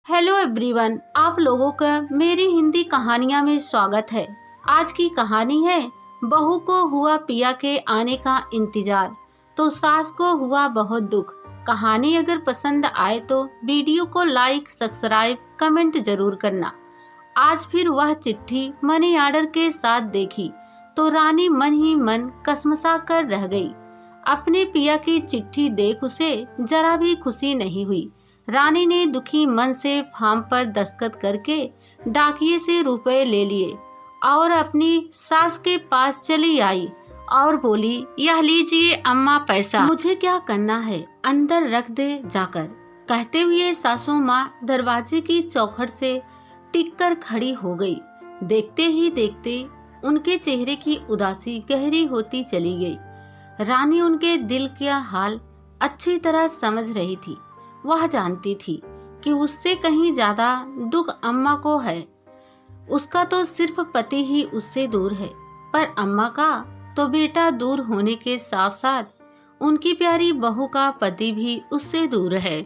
Hello everyone, आप लोगों का मेरी हिंदी कहानियाँ में स्वागत है। आज की कहानी है बहू को हुआ पिया के आने का इंतजार तो सास को हुआ बहुत दुख। कहानी अगर पसंद आए तो वीडियो को लाइक, सब्सक्राइब, कमेंट जरूर करना। आज फिर वह चिट्ठी मनी ऑर्डर के साथ देखी तो रानी मन ही मन कसमसा कर रह गई। अपने पिया की चिट्ठी देख उसे जरा भी खुशी नहीं हुई। रानी ने दुखी मन से फॉर्म पर दस्तखत करके डाकिये से रुपए ले लिए और अपनी सास के पास चली आई और बोली, यह लीजिए अम्मा पैसा, मुझे क्या करना है, अंदर रख दे जाकर। कहते हुए सासू माँ दरवाजे की चौखट से टिक कर खड़ी हो गई। देखते ही देखते उनके चेहरे की उदासी गहरी होती चली गई। रानी उनके दिल का हाल अच्छी तरह समझ रही थी। वह जानती थी कि उससे कहीं ज्यादा दुख अम्मा को है। उसका तो सिर्फ पति ही उससे दूर है, पर अम्मा का तो बेटा दूर होने के साथ साथ उनकी प्यारी बहू का पति भी उससे दूर है।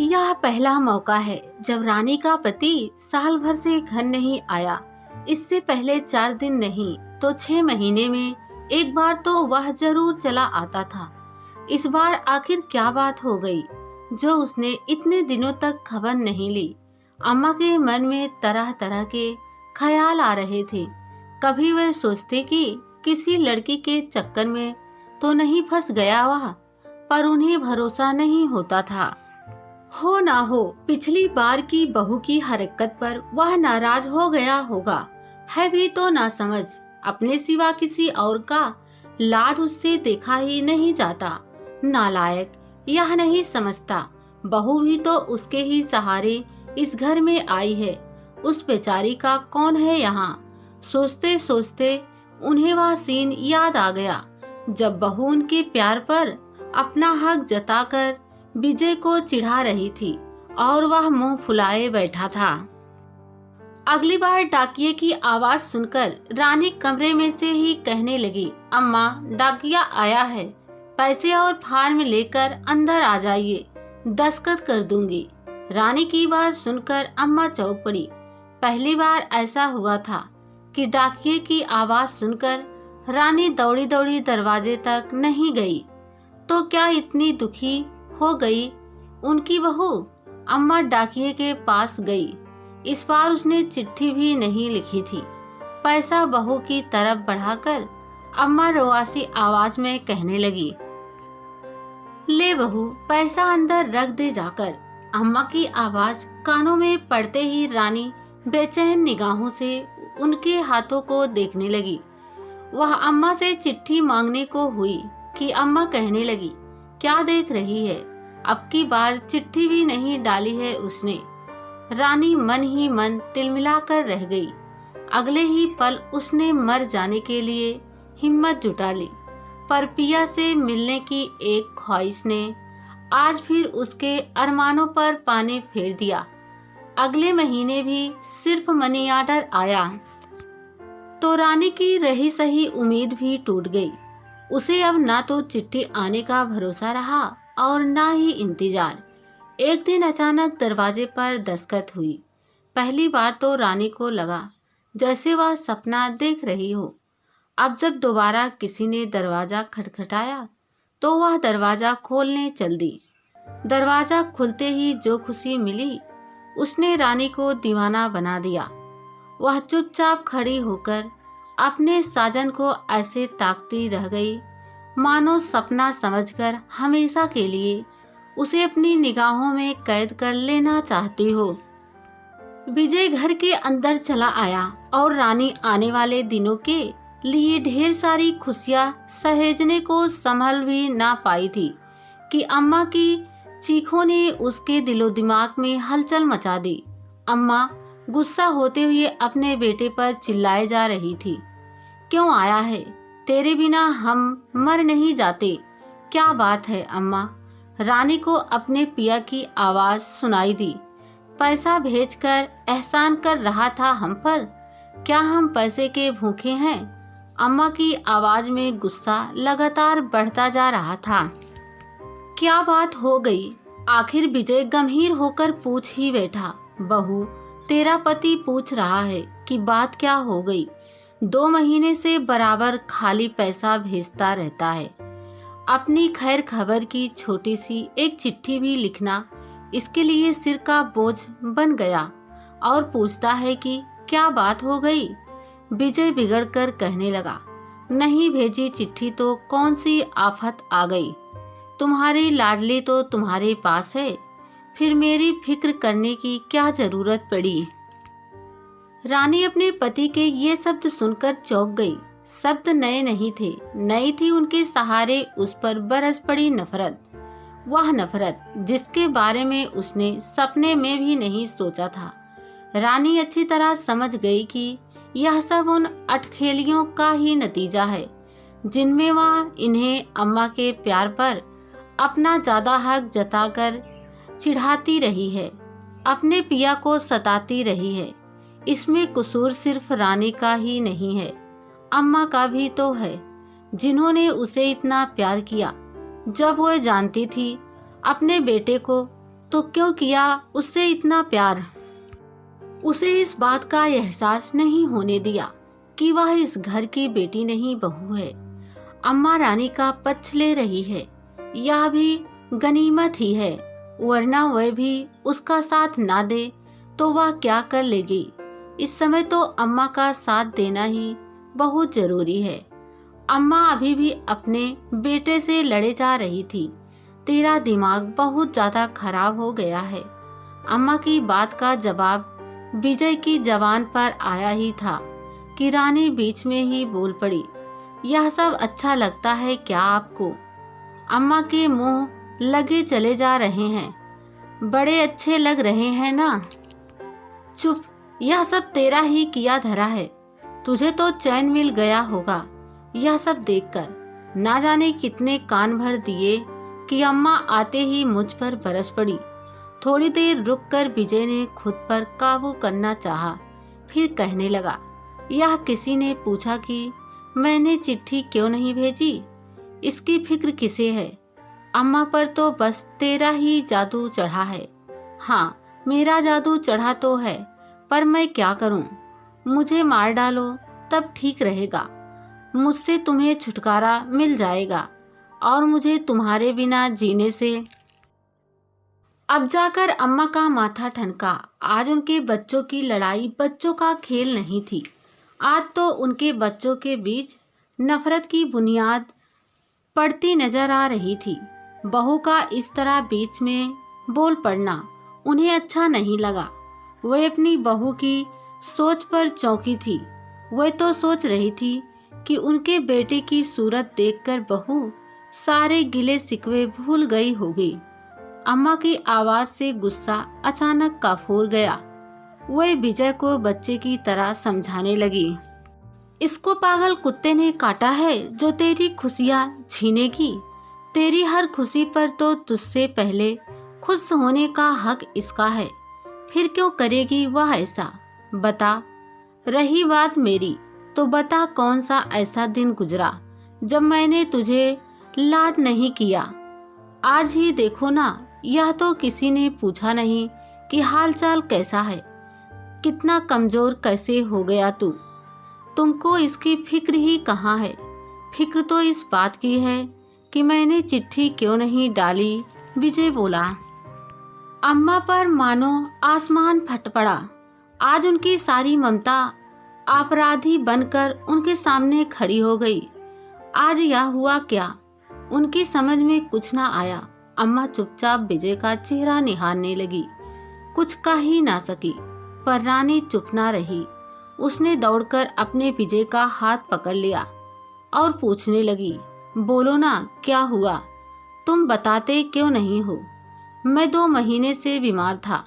यह पहला मौका है जब रानी का पति साल भर से घर नहीं आया। इससे पहले 4 दिन नहीं तो 6 महीने में एक बार तो वह जरूर चला आता था। इस बार आखिर क्या बात हो गई जो उसने इतने दिनों तक खबर नहीं ली। अम्मा के मन में तरह तरह के ख्याल आ रहे थे। कभी वह सोचते कि किसी लड़की के चक्कर में तो नहीं फंस गया वह, पर उन्हें भरोसा नहीं होता था। हो ना हो पिछली बार की बहू की हरकत पर वह नाराज हो गया होगा। है भी तो ना समझ, अपने सिवा किसी और का लाड उससे देखा ही नहीं जाता। नालायक, यह नहीं समझता बहू भी तो उसके ही सहारे इस घर में आई है। उस बेचारी का कौन है यहाँ। सोचते सोचते उन्हें वह सीन याद आ गया जब बहू उनके प्यार पर अपना हक जताकर विजय को चिढ़ा रही थी और वह मुंह फुलाए बैठा था। अगली बार डाकिये की आवाज सुनकर रानी कमरे में से ही कहने लगी, अम्मा डाकिया आया है, पैसे और फार्म लेकर अंदर आ जाइए, दस्तखत कर दूंगी। रानी की बात सुनकर अम्मा चौंक पड़ी। पहली बार ऐसा हुआ था कि डाकिये की आवाज सुनकर रानी दौड़ी दौड़ी दरवाजे तक नहीं गई तो क्या इतनी दुखी हो गई उनकी बहू। अम्मा डाकिये के पास गई। इस बार उसने चिट्ठी भी नहीं लिखी थी। पैसा बहू की तरफ बढ़ाकर अम्मा रोआसी आवाज में कहने लगी, ले बहू पैसा अंदर रख दे जाकर। अम्मा की आवाज कानों में पड़ते ही रानी बेचैन निगाहों से उनके हाथों को देखने लगी। वह अम्मा से चिट्ठी मांगने को हुई कि अम्मा कहने लगी, क्या देख रही है, अब की बार चिट्ठी भी नहीं डाली है उसने। रानी मन ही मन तिलमिला कर रह गई। अगले ही पल उसने मर जाने के लिए हिम्मत जुटा ली, पर पिया से मिलने की एक ख्वाहिश ने आज फिर उसके अरमानों पर पानी फेर दिया। अगले महीने भी सिर्फ मनी ऑर्डर आया तो रानी की रही सही उम्मीद भी टूट गई। उसे अब ना तो चिट्ठी आने का भरोसा रहा और ना ही इंतजार। एक दिन अचानक दरवाजे पर दस्तक हुई। पहली बार तो रानी को लगा जैसे वह सपना देख रही हो। अब जब दोबारा किसी ने दरवाजा खटखटाया तो वह दरवाजा खोलने चल दी। दरवाजा खुलते ही जो खुशी मिली उसने रानी को दीवाना बना दिया। वह चुपचाप खड़ी होकर अपने साजन को ऐसे ताकती रह गई मानो सपना समझकर हमेशा के लिए उसे अपनी निगाहों में कैद कर लेना चाहती हो। विजय घर के अंदर चला आया और रानी आने वाले दिनों के लिए ढेर सारी खुशियां सहेजने को संभल भी ना पाई थी कि अम्मा की चीखों ने उसके दिलो दिमाग में हलचल मचा दी। अम्मा गुस्सा होते हुए अपने बेटे पर चिल्लाए जा रही थी, क्यों आया है, तेरे बिना हम मर नहीं जाते। क्या बात है अम्मा। रानी को अपने पिया की आवाज सुनाई दी। पैसा भेजकर एहसान कर रहा था हम पर, क्या हम पैसे के भूखे हैं। अम्मा की आवाज में गुस्सा लगातार बढ़ता जा रहा था। क्या बात हो गई, आखिर विजय गंभीर होकर पूछ ही बैठा, बहू तेरा पति पूछ रहा है कि बात क्या हो गई। 2 महीने से बराबर खाली पैसा भेजता रहता है। अपनी खैर खबर की छोटी सी एक चिट्ठी भी लिखना इसके लिए सिर का बोझ बन गया और पूछता है कि क्या बात हो गई। विजय बिगड़कर कहने लगा, नहीं भेजी चिट्ठी तो कौन सी आफत आ गई। तुम्हारी लाडली तो तुम्हारे पास है, फिर मेरी फिक्र करने की क्या जरूरत पड़ी। रानी अपने पति के ये शब्द सुनकर चौंक गई। शब्द नए नहीं थे, नई थी उनके सहारे उस पर बरस पड़ी नफरत। वह नफरत जिसके बारे में उसने सपने में भी नहीं सोचा था। रानी अच्छी तरह समझ गई कि यह सब उन अटखेलियों का ही नतीजा है जिनमें वह इन्हें अम्मा के प्यार पर अपना ज्यादा हक जताकर चिढ़ाती रही है, अपने पिया को सताती रही है। इसमें कसूर सिर्फ रानी का ही नहीं है, अम्मा का भी तो है, जिन्होंने उसे इतना प्यार किया। जब वह जानती थी अपने बेटे को, तो क्यों किया उससे इतना प्यार। उसे इस बात का एहसास नहीं होने दिया कि वह इस घर की बेटी नहीं बहू है। अम्मा रानी का पक्ष ले रही है, यह भी गनीमत ही है, वरना वह भी उसका साथ ना दे तो वह क्या कर लेगी। इस समय तो अम्मा का साथ देना ही बहुत जरूरी है। अम्मा अभी भी अपने बेटे से लड़े जा रही थी। तेरा दिमाग बहुत ज्यादा खराब हो गया है। अम्मा की बात का जवाब विजय की जबान पर आया ही था कि रानी बीच में ही बोल पड़ी, यह सब अच्छा लगता है क्या आपको? अम्मा के मुंह लगे चले जा रहे हैं, बड़े अच्छे लग रहे हैं ना। चुप, यह सब तेरा ही किया धरा है। तुझे तो चैन मिल गया होगा यह सब देखकर। ना जाने कितने कान भर दिए कि अम्मा आते ही मुझ पर बरस पड़ी। थोड़ी देर रुककर विजय ने खुद पर काबू करना चाहा, फिर कहने लगा, यह किसी ने पूछा कि मैंने चिट्ठी क्यों नहीं भेजी? इसकी फिक्र किसे है? अम्मा पर तो बस तेरा ही जादू चढ़ा है। हाँ, मेरा जादू चढ़ा तो है, पर मैं क्या करूं? मुझे मार डालो तब ठीक रहेगा। मुझसे तुम्हें छुटकारा मिल जाएगा और मुझे तुम्हारे बिना जीने से। अब जाकर अम्मा का माथा ठनका। आज उनके बच्चों की लड़ाई बच्चों का खेल नहीं थी। आज तो उनके बच्चों के बीच नफरत की बुनियाद पड़ती नजर आ रही थी। बहू का इस तरह बीच में बोल पड़ना उन्हें अच्छा नहीं लगा। वह अपनी बहू की सोच पर चौंकी थी। वह तो सोच रही थी कि उनके बेटे की सूरत देखकर बहू सारे गिले शिकवे भूल गई होगी। अम्मा की आवाज से गुस्सा अचानक काफूर गया। वह विजय को बच्चे की तरह समझाने लगी, इसको पागल कुत्ते ने काटा है जो तेरी खुशियाँ छीनेगी। तेरी हर खुशी पर तो तुझसे पहले खुश होने का हक इसका है, फिर क्यों करेगी वह ऐसा? बता। रही बात मेरी, तो बता कौन सा ऐसा दिन गुजरा जब मैंने तुझे लाड नहीं किया? आज ही देखो ना, यह तो किसी ने पूछा नहीं कि हालचाल कैसा है, कितना कमजोर कैसे हो गया तू। तुमको इसकी फिक्र ही कहाँ है? फिक्र तो इस बात की है कि मैंने चिट्ठी क्यों नहीं डाली। विजय बोला। अम्मा पर मानो आसमान फट पड़ा। आज उनकी सारी ममता अपराधी बनकर उनके सामने खड़ी हो गई। आज यह हुआ क्या, उनकी समझ में कुछ ना आया। अम्मा चुपचाप विजय का चेहरा निहारने लगी। कुछ कह ही ना सकी, पर रानी चुप ना रही। उसने दौड़कर अपने विजय का हाथ पकड़ लिया और पूछने लगी, बोलो ना, क्या हुआ? तुम बताते क्यों नहीं हो? मैं 2 महीने से बीमार था।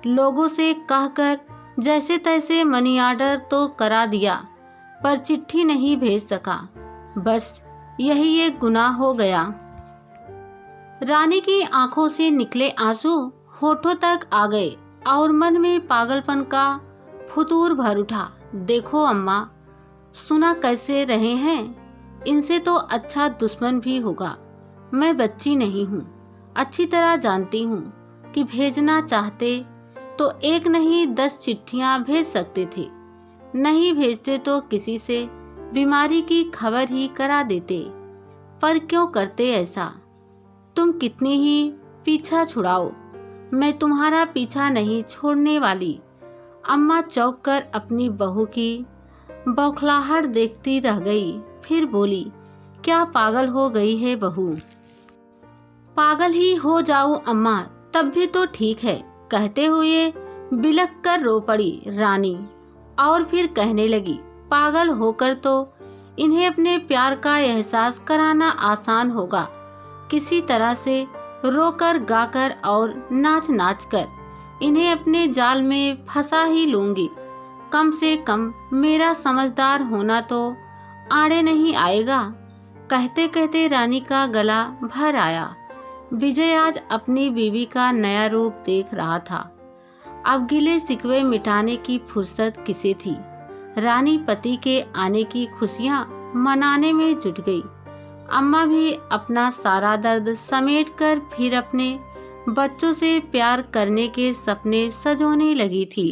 लोगों से कहकर जैसे तैसे मनी ऑर्डर तो करा दिया, पर चिट्ठी नहीं भेज सका। बस यही एक गुनाह हो गया। रानी की आंखों से निकले आंसू होठों तक आ गए और मन में पागलपन का फुतूर भर उठा। देखो अम्मा, सुना कैसे रहे हैं? इनसे तो अच्छा दुश्मन भी होगा। मैं बच्ची नहीं हूँ। अच्छी तरह जानती हूँ कि भेजना चाहते तो एक नहीं 10 चिट्ठियाँ भेज सकते थे। नहीं भेजते तो किसी से बीमारी की खबर ही करा देते। पर क्यों करते ऐसा? तुम कितनी ही पीछा छुड़ाओ, मैं तुम्हारा पीछा नहीं छोड़ने वाली। अम्मा चौंक कर अपनी बहू की बौखलाहट देखती रह गई। फिर बोली, क्या पागल हो गई है बहू? पागल ही हो जाऊं अम्मा तब भी तो ठीक है, कहते हुए बिलख कर रो पड़ी रानी। और फिर कहने लगी, पागल होकर तो इन्हें अपने प्यार का एहसास कराना आसान होगा। किसी तरह से रोकर गाकर और नाच नाच कर इन्हें अपने जाल में फंसा ही लूंगी। कम से कम मेरा समझदार होना तो आड़े नहीं आएगा। कहते कहते रानी का गला भर आया। विजय आज अपनी बीवी का नया रूप देख रहा था। अब गिले शिकवे मिटाने की फुर्सत किसे थी? रानी पति के आने की खुशियां मनाने में जुट गई। अम्मा भी अपना सारा दर्द समेटकर फिर अपने बच्चों से प्यार करने के सपने सजोने लगी थी।